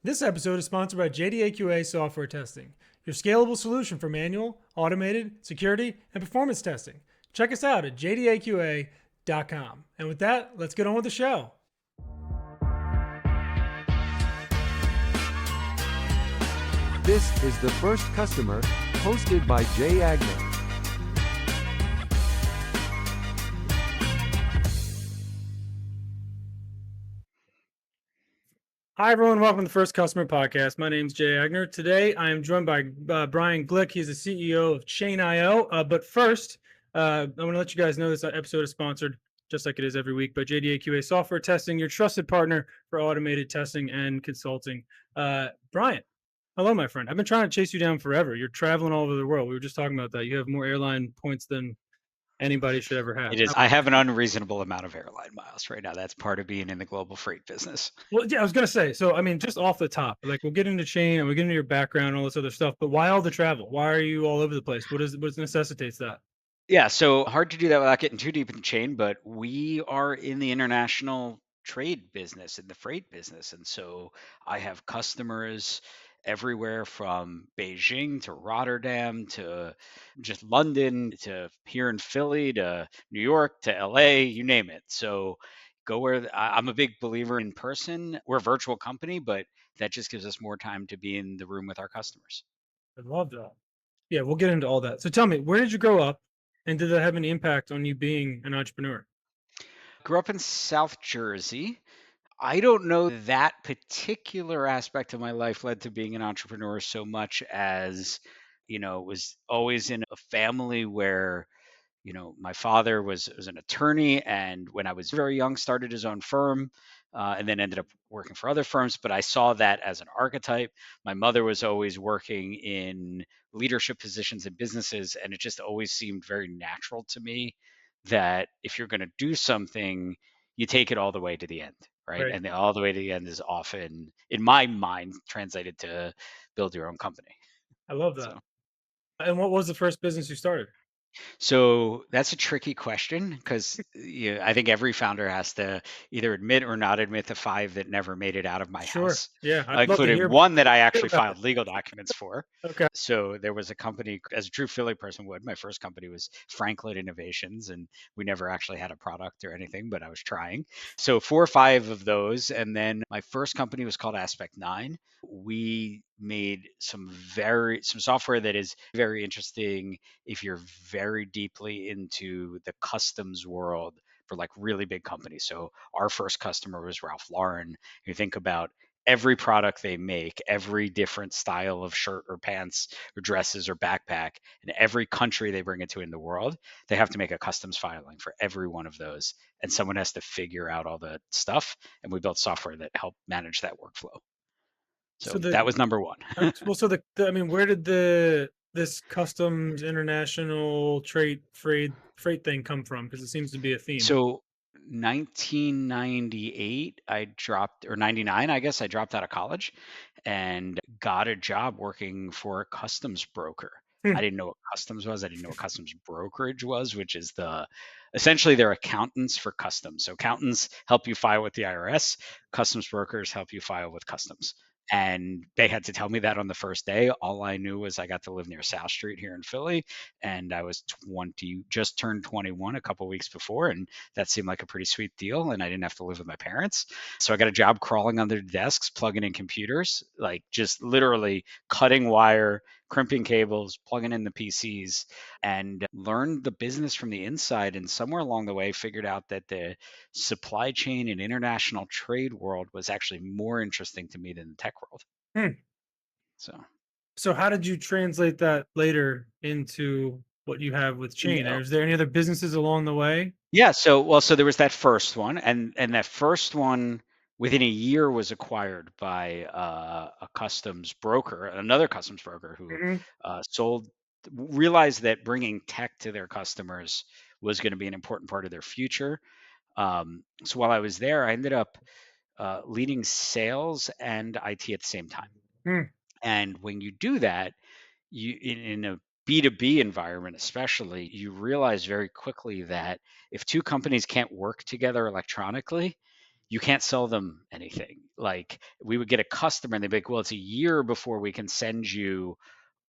This episode is sponsored by JDAQA Software Testing, your scalable solution for manual, automated, security, and performance testing. Check us out at jdaqa.com. And with that, let's get on with the show. This is The First Customer, hosted by Jay Agner. Hi, everyone. Welcome to the First Customer Podcast. My name is Jay Agner. Today, I am joined by Brian Glick. He's the CEO of Chain.io. But first, I want to let you guys know this episode is sponsored, just like it is every week, by JDAQA Software Testing, your trusted partner for automated testing and consulting. Brian, hello, my friend. I've been trying to chase you down forever. You're traveling all over the world. We were just talking about that. You have more airline points than anybody should ever have. It is. I have an unreasonable amount of airline miles right now. That's part of being in the global freight business. Well, yeah, I was gonna say. So, I mean, just off the top, like we'll get into Chain and we'll get into your background and all this other stuff. But why all the travel? Why are you all over the place? What necessitates that? Yeah, so hard to do that without getting too deep in the chain, but we are in the international trade business, in the freight business. And so I have customers everywhere from Beijing to Rotterdam to just London to here in Philly to New York to LA, you name it. So go where I'm a big believer in person. We're a virtual company, but that just gives us more time to be in the room with our customers. I love that. Yeah, we'll get into all that. So, tell me, where did you grow up, and did that have any impact on you being an entrepreneur? Grew up in South Jersey. I don't know that particular aspect of my life led to being an entrepreneur so much as, was always in a family where, my father was an attorney, and when I was very young, started his own firm, and then ended up working for other firms. But I saw that as an archetype. My mother was always working in leadership positions in businesses, and it just always seemed very natural to me that if you're going to do something, you take it all the way to the end, right? Right. And all the way to the end is often, in my mind, translated to build your own company. I love that. So. And what was the first business you started? So that's a tricky question because I think every founder has to either admit or not admit the 5 that never made it out of my Sure. house, Yeah, I'd love to including hear one that I actually about filed legal documents for. it. Okay. So there was a company, as a true Philly person would, my first company was Franklin Innovations, and we never actually had a product or anything, but I was trying. So 4 or 5 of those. And then my first company was called Aspect 9. We made some software that is very interesting if you're very deeply into the customs world for like really big companies. So our first customer was Ralph Lauren. You think about every product they make, every different style of shirt or pants or dresses or backpack, and every country they bring it to in the world, they have to make a customs filing for every one of those. And someone has to figure out all the stuff. And we built software that helped manage that workflow. So So that was number one. I mean, where did this customs international trade freight thing come from? Because it seems to be a theme. So 1998, I dropped, or 99, I guess, I dropped out of college and got a job working for a customs broker. Hmm. I didn't know what customs was. I didn't know what customs brokerage was, which is essentially they're accountants for customs. So accountants help you file with the IRS. Customs brokers help you file with customs. And they had to tell me that on the first day. All I knew was I got to live near South Street here in Philly, and I was just turned 21 a couple weeks before, and that seemed like a pretty sweet deal. And I didn't have to live with my parents, so I got a job crawling under desks, plugging in computers, like just literally cutting wire, crimping cables, plugging in the PCs, and learned the business from the inside. And somewhere along the way, figured out that the supply chain and international trade world was actually more interesting to me than the tech world. Hmm. So how did you translate that later into what you have with Chain? no. Is there any other businesses along the way? Yeah, so there was that first one, and that first one within a year was acquired by a customs broker, another customs broker who Mhm. realized that bringing tech to their customers was going to be an important part of their future. So while I was there, I ended up leading sales and IT at the same time. Hmm. And when you do that, in a B2B environment, especially, you realize very quickly that if two companies can't work together electronically, you can't sell them anything. Like we would get a customer and they'd be like, well, it's a year before we can send you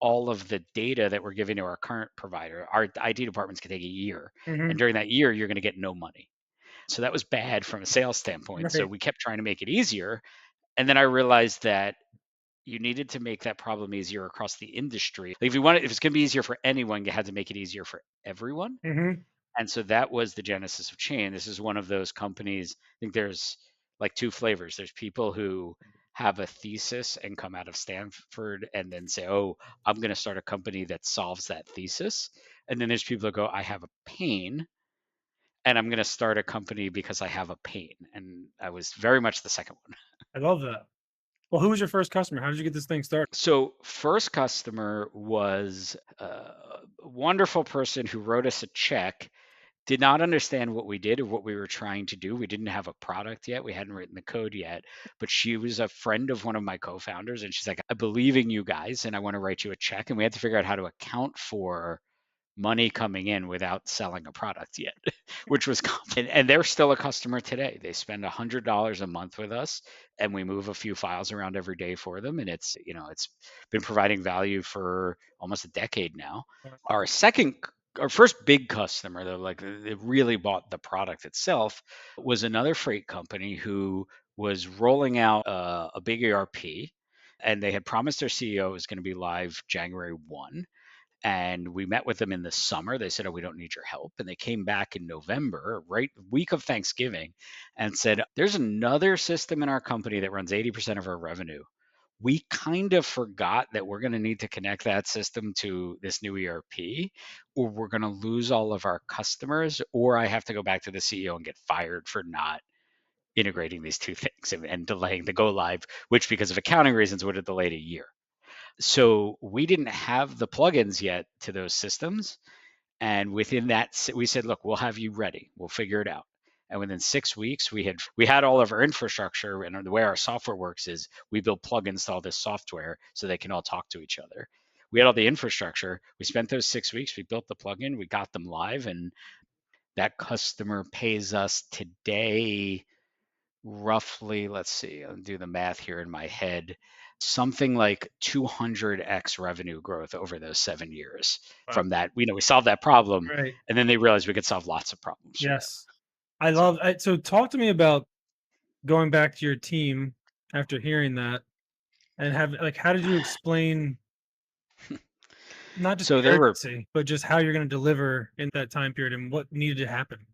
all of the data that we're giving to our current provider. Our IT departments can take a year. And Hmm. during that year, you're going to get no money. So that was bad from a sales standpoint. So Right. we kept trying to make it easier. And then I realized that you needed to make that problem easier across the industry. Like if it's going to be easier for anyone, you had to make it easier for everyone. Hmm. And so that was the genesis of Chain. This is one of those companies. I think there's like two flavors. There's people who have a thesis and come out of Stanford and then say, "Oh, I'm going to start a company that solves that thesis." And then there's people that go, "I have a pain and I'm going to start a company because I have a pain." And I was very much the second one. I love that. Well, who was your first customer? How did you get this thing started? So, first customer was a wonderful person who wrote us a check, did not understand what we did or what we were trying to do. We didn't have a product yet. We hadn't written the code yet, but she was a friend of one of my co-founders and she's like, "I believe in you guys and I want to write you a check." And we had to figure out how to account for money coming in without selling a product yet, which was and they're still a customer today. They spend $100 a month with us and we move a few files around every day for them. And it's been providing value for almost a decade now. Our second our first big customer though, like they really bought the product itself, was another freight company who was rolling out a big ERP, and they had promised their CEO it was going to be live January 1. And we met with them in the summer. They said, "Oh, we don't need your help." And they came back in November, right week of Thanksgiving, and said, "There's another system in our company that runs 80% of our revenue. We kind of forgot that we're going to need to connect that system to this new ERP, or we're going to lose all of our customers, or I have to go back to the CEO and get fired for not integrating these two things and delaying the go live, which because of accounting reasons would have delayed a year." So we didn't have the plugins yet to those systems. And within that, we said, "Look, we'll have you ready. We'll figure it out." And within 6 weeks, we had all of our infrastructure, and the way our software works is we build plugins to all this software so they can all talk to each other. We had all the infrastructure. We spent those 6 weeks. We built the plugin. We got them live, and that customer pays us today roughly, let's see, I'll do the math here in my head, something like 200x revenue growth over those 7 years Wow. from that. We solved that problem, Right. and then they realized we could solve lots of problems from them. Yes. I So love so talk to me about going back to your team after hearing that and have like how did you explain not just so the there were urgency, but just how you're going to deliver in that time period and what needed to happen?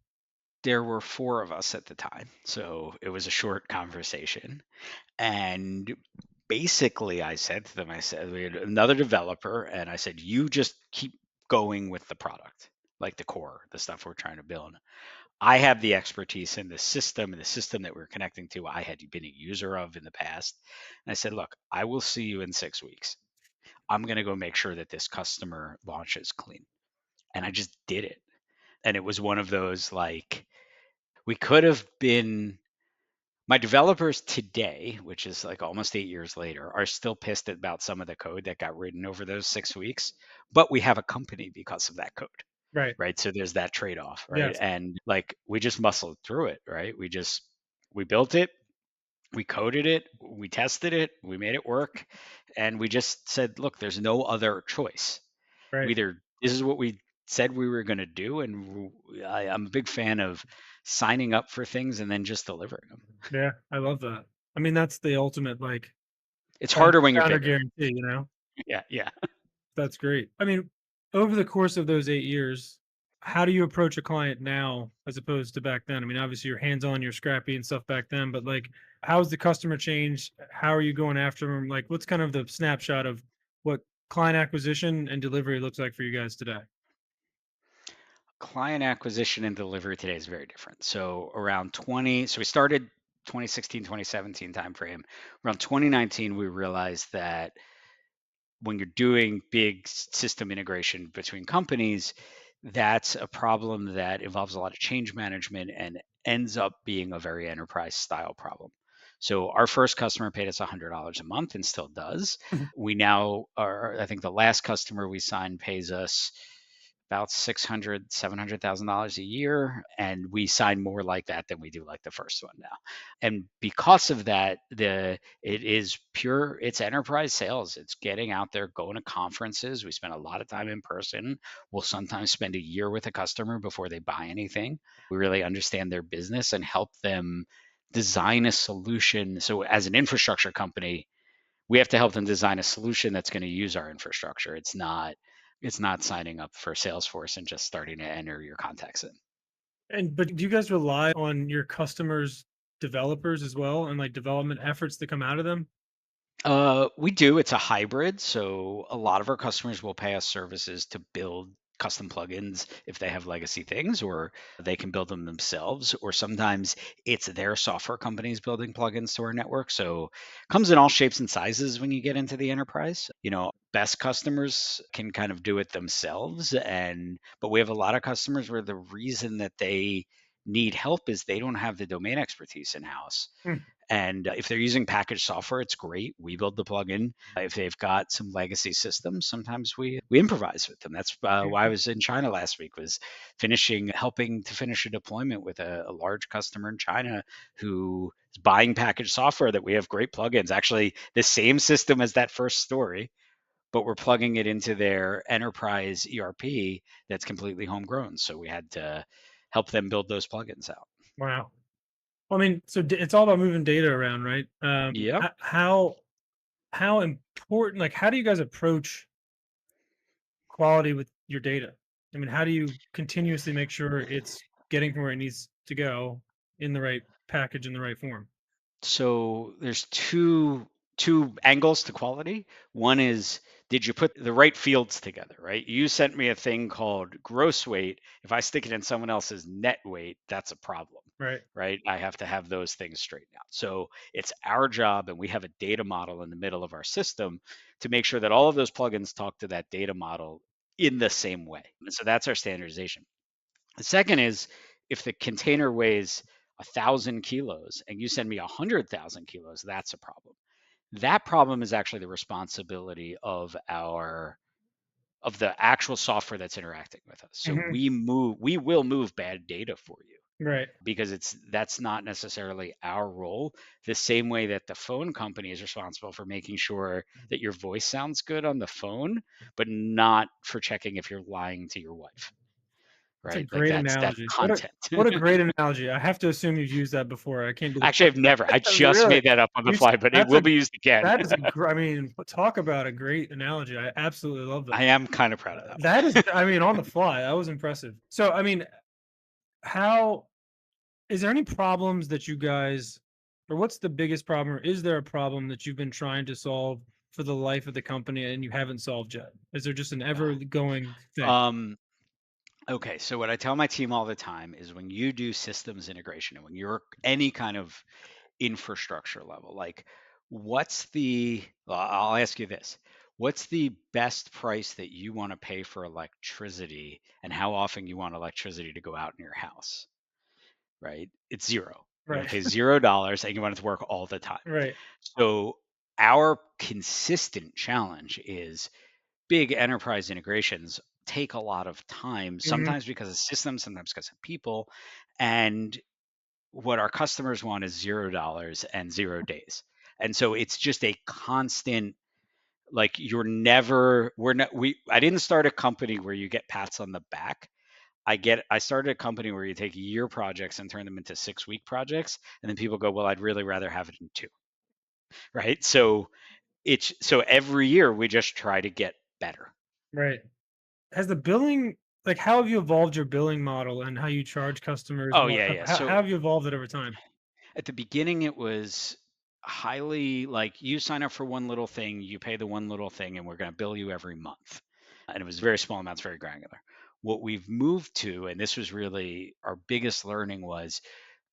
there were four of us at the time. So it was a short conversation. And basically I said to them, I said, we had another developer, and I said, "You just keep going with the product, like the core, the stuff we're trying to build. I have the expertise in the system, and the system that we're connecting to, I had been a user of in the past." And I said, "Look, I will see you in 6 weeks. I'm going to go make sure that this customer launches clean." And I just did it. And it was one of those like, we could have been, my developers today, which is like almost 8 years later, are still pissed about some of the code that got written over those 6 weeks. But we have a company because of that code. Right. Right. So there's that trade off. Right. Yes. And like we just muscled through it. Right. We built it, we coded it, we tested it, we made it work. And we just said, "Look, there's no other choice. Right. Either this is what we said we were going to do." And I'm a big fan of signing up for things and then just delivering them. Yeah. I love that. I mean, that's the ultimate like It's harder when you're founder bigger. guarantee. Yeah. Yeah. That's great. I mean, over the course of those 8 years, how do you approach a client now as opposed to back then? I mean, obviously you're hands on, you're scrappy and stuff back then, but like, how's the customer changed? How are you going after them? Like, what's kind of the snapshot of what client acquisition and delivery looks like for you guys today? Client acquisition and delivery today is very different. So so we started 2016, 2017 timeframe. Around 2019, we realized that when you're doing big system integration between companies, that's a problem that involves a lot of change management and ends up being a very enterprise style problem. So our first customer paid us $100 a month and still does. Mhm. We now are, I think the last customer we signed pays us about $600,000-$700,000 a year, and we sign more like that than we do like the first one now. And because of that, it's enterprise sales. It's getting out there, going to conferences. We spend a lot of time in person. We'll sometimes spend a year with a customer before they buy anything. We really understand their business and help them design a solution. So as an infrastructure company, we have to help them design a solution that's going to use our infrastructure. It's not signing up for Salesforce and just starting to enter your contacts in. But do you guys rely on your customers' developers as well, and like development efforts to come out of them? We do. It's a hybrid. So a lot of our customers will pay us services to build custom plugins if they have legacy things, or they can build them themselves, or sometimes it's their software companies building plugins to our network. So comes in all shapes and sizes when you get into the enterprise. Best customers can kind of do it themselves, but we have a lot of customers where the reason that they need help is they don't have the domain expertise in house. Hmm. And if they're using packaged software, it's great. We build the plugin. If they've got some legacy systems, sometimes we improvise with them. That's why I was in China last week, was helping to finish a deployment with a large customer in China who is buying packaged software that we have great plugins. Actually, the same system as that first story, but we're plugging it into their enterprise ERP that's completely homegrown. So we had to help them build those plugins out. Wow. Well, I mean, so it's all about moving data around, right? Yep. How important, like, how do you guys approach quality with your data? I mean, how do you continuously make sure it's getting from where it needs to go in the right package in the right form? So there's two angles to quality. One is, did you put the right fields together, right? You sent me a thing called gross weight. If I stick it in someone else's net weight, that's a problem, Right. right? I have to have those things straightened out. So it's our job, and we have a data model in the middle of our system to make sure that all of those plugins talk to that data model in the same way. And so that's our standardization. The second is, if the container weighs 1,000 kilos and you send me 100,000 kilos, that's a problem. That problem is actually the responsibility of the actual software that's interacting with us. So Hmm. we will move bad data for you Right. because that's not necessarily our role. The same way that the phone company is responsible for making sure that your voice sounds good on the phone, but not for checking if you're lying to your wife, That's a right? Like great that's analogy. content. What a great analogy. I have to assume you've used that before. I can't believe Actually, I've never. I just really. made that up on the You, fly, but it that's will a be used again. that is a I mean, talk about a great analogy. I absolutely love that. I am kind of proud of that That is, one. I mean, on the fly, that was impressive. So, I mean, how is there any problems that you guys, or what's the biggest problem, or is there a problem that you've been trying to solve for the life of the company and you haven't solved yet? Is there just an ever going thing? um, okay, so what I tell my team all the time is, when you do systems integration and when you're any kind of infrastructure level, like, well, I'll ask you this. What's the best price that you want to pay for electricity, and how often you want electricity to go out in your house, right? It's zero. You want Right. to pay $0 and you want it to work all the time. Right. So our consistent challenge is, big enterprise integrations take a lot of time, Hmm. sometimes because of systems, sometimes because of people. And what our customers want is $0 and 0 days. And so it's just a constant, like, I didn't start a company where you get pats on the back. I started a company where you take year projects and turn them into 6-week projects. And then people go, well, I'd really rather have it in 2, right? So every year we just try to get better. Right. Has the billing, like, how have you evolved your billing model and how you charge customers? Oh, yeah, yeah. How So have you evolved it over time? at the beginning, it was highly like, you sign up for one little thing, you pay the one little thing, and we're going to bill you every month. And it was very small amounts, very granular. What we've moved to, and this was really our biggest learning, was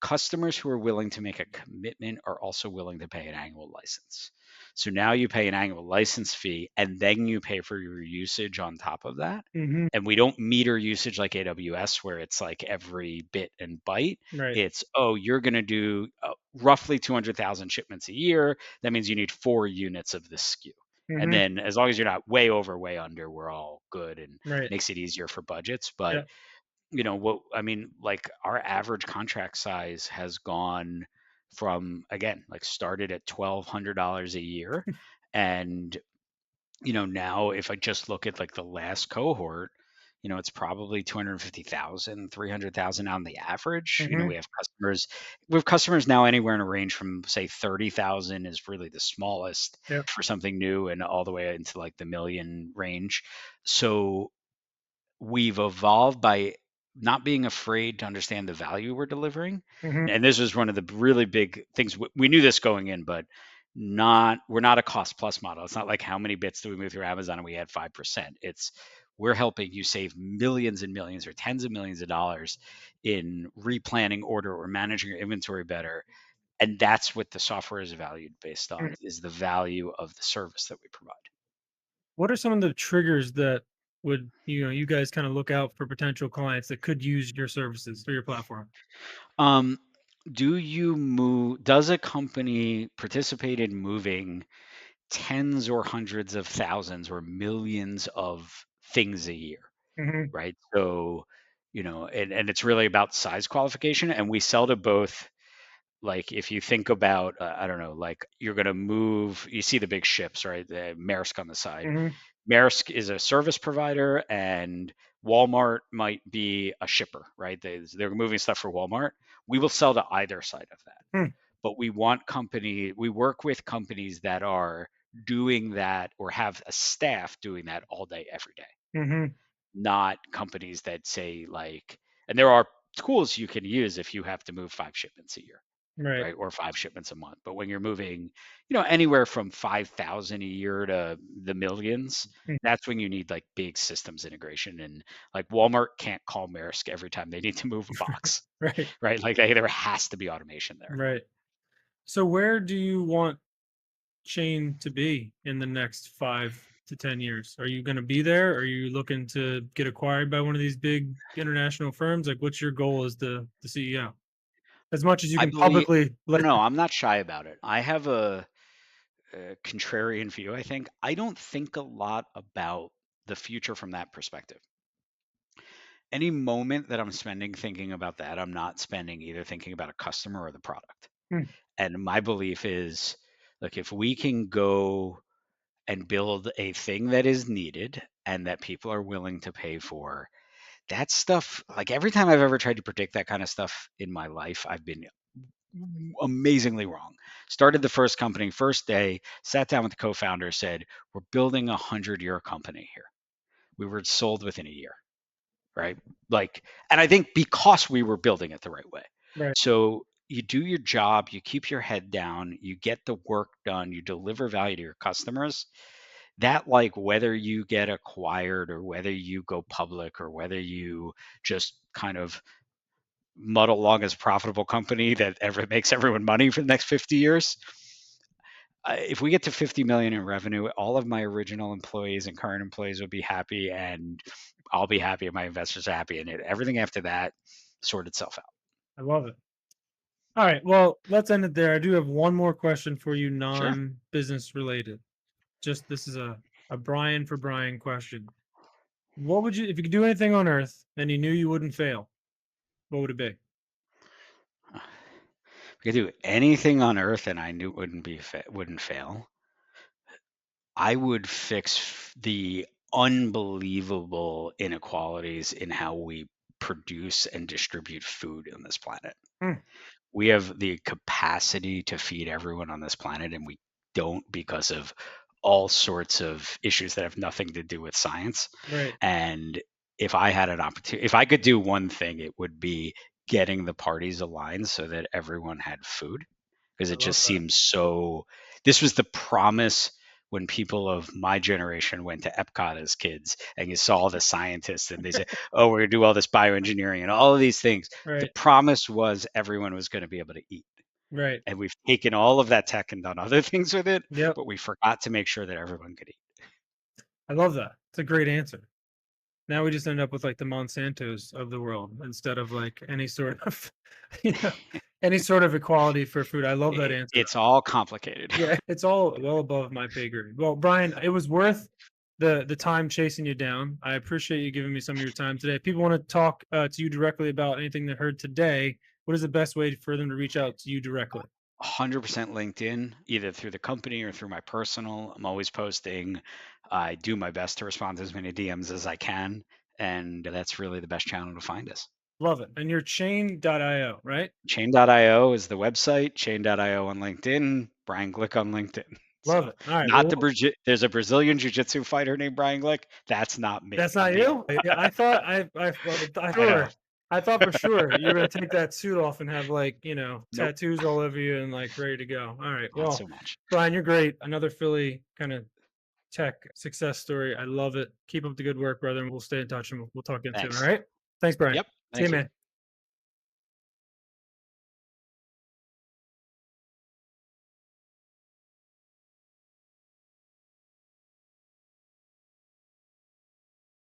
customers who are willing to make a commitment are also willing to pay an annual license. So now you pay an annual license fee, and then you pay for your usage on top of that. Hmm. And we don't meter usage like AWS, where it's like every bit and byte. Right. It's, oh, you're going to do roughly 200,000 shipments a year. That means you need 4 units of this SKU. And Hmm. then as long as you're not way over, way under, we're all good and Right. makes it easier for budgets. But Yeah. what I mean, like our average contract size has gone from, again, like started at $1,200 a year. And, now if I just look at like the last cohort, it's probably 250,000, 300,000 on the average. Hmm. We have customers now anywhere in a range from say 30,000 is really the smallest Yeah. for something new, and all the way into like the million range. So we've evolved by not being afraid to understand the value we're delivering. Hmm. And this was one of the really big things. We knew this going in, but we're not a cost plus model. It's not like how many bits do we move through Amazon and we add 5%. It's we're helping you save millions and millions or tens of millions of dollars in replanning order or managing your inventory better. And that's what the software is valued based on, is the value of the service that we provide. What are some of the triggers that would, you guys kind of look out for potential clients that could use your services or your platform? Um, does a company participate in moving tens or hundreds of thousands or millions of things a year, Hmm. right? So, and it's really about size qualification. And we sell to both. Like if you think about, I don't know, like you're going to move, you see the big ships, right? The Maersk on the side. Hmm. Maersk is a service provider, and Walmart might be a shipper, right? They're moving stuff for Walmart. We will sell to either side of that. Hmm. But we work with companies that are doing that or have a staff doing that all day, every day, Hmm. not companies that say like, and there are tools you can use if you have to move 5 shipments a year, Right. right? Or 5 shipments a month. But when you're moving, anywhere from 5,000 a year to the millions, Mm. that's when you need like big systems integration. And like Walmart can't call Maersk every time they need to move a box, Right. right? Like there has to be automation there. Right. So where do you want Chain to be in the next 5 to 10 years? Are you going to be there? Are you looking to get acquired by one of these big international firms? Like, what's your goal as the CEO? As much as you I can believe, publicly let. no, I'm not shy about it. I have a contrarian view, I think. I don't think a lot about the future from that perspective. Any moment that I'm spending thinking about that, I'm not spending either thinking about a customer or the product. Hmm. And my belief is, like, if we can go and build a thing that is needed and that people are willing to pay for, that stuff, like every time I've ever tried to predict that kind of stuff in my life, I've been amazingly wrong. Started the first company, first day, sat down with the co-founder, said, "We're building a 100-year company here." We were sold within a year, right? Like, and I think because we were building it the right way. Right. So you do your job, you keep your head down, you get the work done, you deliver value to your customers. That, like, whether you get acquired or whether you go public or whether you just kind of muddle along as a profitable company that ever makes everyone money for the next 50 years. If we get to 50 million in revenue, all of my original employees and current employees will be happy, and I'll be happy, and my investors are happy, and everything after that sort itself out. I love it. All right. Well, let's end it there. I do have one more question for you, Sure. non-business related. Just this is a Brian for Brian question. What would you, if you could do anything on earth and you knew you wouldn't fail, what would it be? If I could do anything on earth and I knew it wouldn't fail, I would fix the unbelievable inequalities in how we produce and distribute food on this planet. Hmm. We have the capacity to feed everyone on this planet, and we don't, because of all sorts of issues that have nothing to do with science. Right. And if I had an opportunity, if I could do one thing, it would be getting the parties aligned so that everyone had food, because I it love just that. seems so. This was the promise when people of my generation went to Epcot as kids, and you saw the scientists and they said, "Oh, we're going to do all this bioengineering and all of these things." The Right. promise was everyone was going to be able to eat. Right. And we've taken all of that tech and done other things with it, Yep. but we forgot to make sure that everyone could eat. I love that. It's a great answer. Now we just end up with like the Monsantos of the world instead of like any sort of, you know, Any sort of equality for food. I love that answer. It's all complicated. Yeah, it's all well above my pay grade. Well, Brian, it was worth the time chasing you down. I appreciate you giving me some of your time today. If people want to talk to you directly about anything they heard today, what is the best way for them to reach out to you directly? 100% LinkedIn, either through the company or through my personal. I'm always posting. I do my best to respond to as many DMs as I can. And that's really the best channel to find us. Love it. And you're chain.io, right? Chain.io is the website, chain.io on LinkedIn, Brian Glick on LinkedIn. Love So it. All right. not Well, there's a Brazilian jiu-jitsu fighter named Brian Glick. That's not me. that's I'm not the you? Yeah, I thought I know. I thought for sure you were gonna take that suit off and have like, Nope, tattoos all over you and like ready to go. All right. not Well, so much. Brian, you're great. Another Philly kind of tech success story. I love it. Keep up the good work, brother, and we'll stay in touch and we'll talk again soon. All Thanks. right. Thanks, Brian. Yep. See you, Thank you. man.